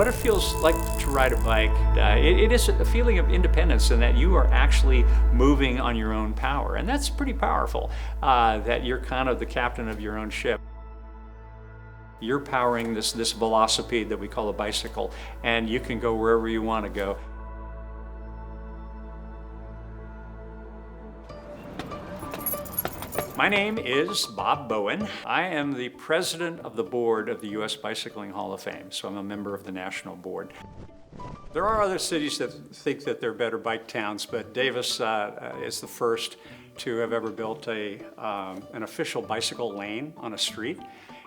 what it feels like to ride a bike. It is a feeling of independence in that you are actually moving on your own power. And that's pretty powerful, that you're kind of the captain of your own ship. You're powering this velocipede that we call a bicycle, and you can go wherever you want to go. My name is Bob Bowen. I am the president of the board of the U.S. Bicycling Hall of Fame, so I'm a member of the national board. There are other cities that think that they're better bike towns, but Davis is the first to have ever built an official bicycle lane on a street.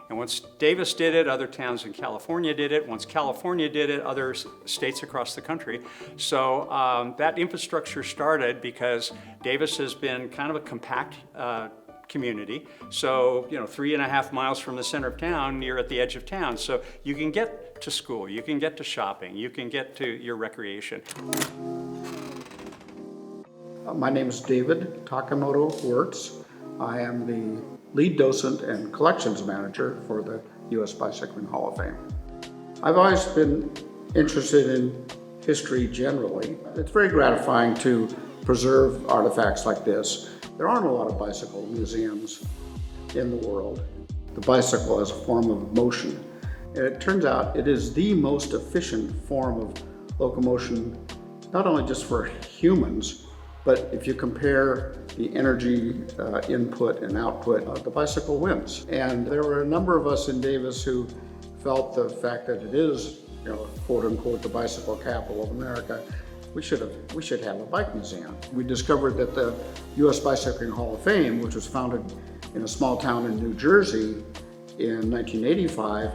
And once Davis did it, other towns in California did it. Once California did it, other states across the country. So that infrastructure started because Davis has been kind of a compact community. So, 3.5 miles from the center of town, you're at the edge of town. So you can get to school, you can get to shopping, you can get to your recreation. My name is David Takamoto Wirtz. I am the lead docent and collections manager for the U.S. Bicycling Hall of Fame. I've always been interested in history generally. It's very gratifying to preserve artifacts like this. There aren't a lot of bicycle museums in the world. The bicycle as a form of motion. And it turns out it is the most efficient form of locomotion, not only just for humans, but if you compare the energy input and output, the bicycle wins. And there were a number of us in Davis who felt the fact that it is, quote unquote, the bicycle capital of America, we should have a bike museum. We discovered that the U.S. Bicycling Hall of Fame, which was founded in a small town in New Jersey in 1985,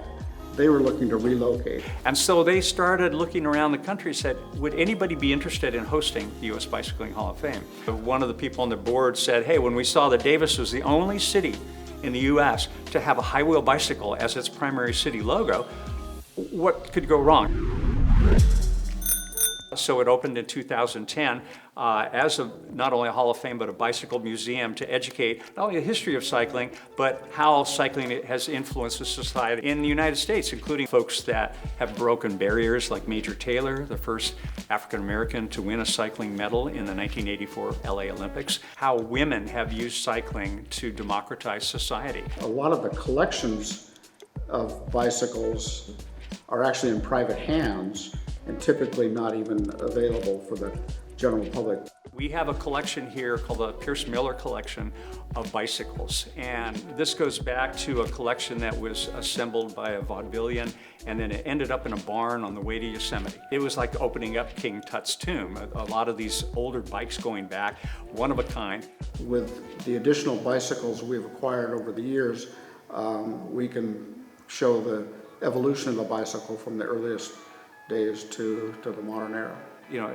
they were looking to relocate. And so they started looking around the country and said, would anybody be interested in hosting the U.S. Bicycling Hall of Fame? One of the people on the board said, hey, when we saw that Davis was the only city in the U.S. to have a high-wheel bicycle as its primary city logo, what could go wrong? So it opened in 2010 as not only a Hall of Fame, but a bicycle museum to educate not only the history of cycling, but how cycling has influenced the society in the United States, including folks that have broken barriers like Major Taylor, the first African-American to win a cycling medal in the 1984 LA Olympics, how women have used cycling to democratize society. A lot of the collections of bicycles are actually in private hands and typically not even available for the general public. We have a collection here called the Pierce Miller Collection of bicycles. And this goes back to a collection that was assembled by a vaudevillian, and then it ended up in a barn on the way to Yosemite. It was like opening up King Tut's tomb. A lot of these older bikes going back, one of a kind. With the additional bicycles we've acquired over the years, we can show the evolution of the bicycle from the earliest days to the modern era.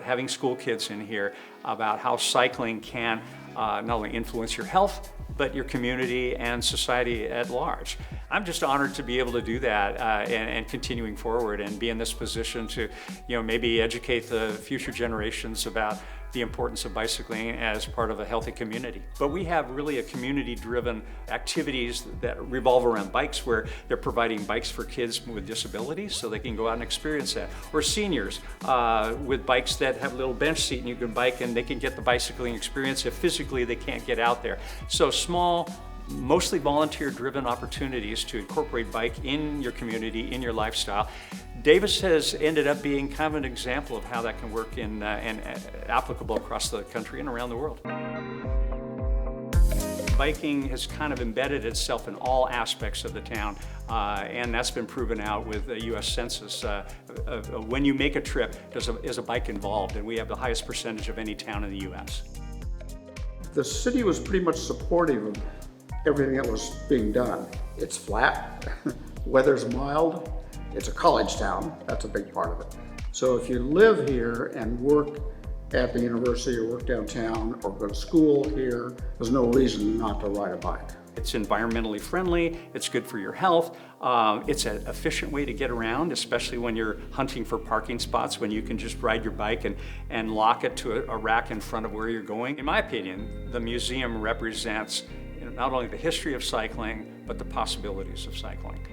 Having school kids in here about how cycling can not only influence your health, but your community and society at large. I'm just honored to be able to do that and continuing forward and be in this position to, maybe educate the future generations about the importance of bicycling as part of a healthy community. But we have really a community-driven activities that revolve around bikes, where they're providing bikes for kids with disabilities so they can go out and experience that. Or seniors with bikes that have a little bench seat and you can bike and they can get the bicycling experience if physically they can't get out there. So small, mostly volunteer-driven opportunities to incorporate bike in your community, in your lifestyle. Davis has ended up being kind of an example of how that can work and applicable across the country and around the world. Biking has kind of embedded itself in all aspects of the town, and that's been proven out with the U.S. Census. When you make a trip, is a bike involved, and we have the highest percentage of any town in the U.S. The city was pretty much supportive of everything that was being done. It's flat, weather's mild, it's a college town, that's a big part of it. So if you live here and work at the university or work downtown or go to school here, there's no reason not to ride a bike. It's environmentally friendly, it's good for your health, it's an efficient way to get around, especially when you're hunting for parking spots, when you can just ride your bike and lock it to a rack in front of where you're going. In my opinion, the museum represents not only the history of cycling, but the possibilities of cycling.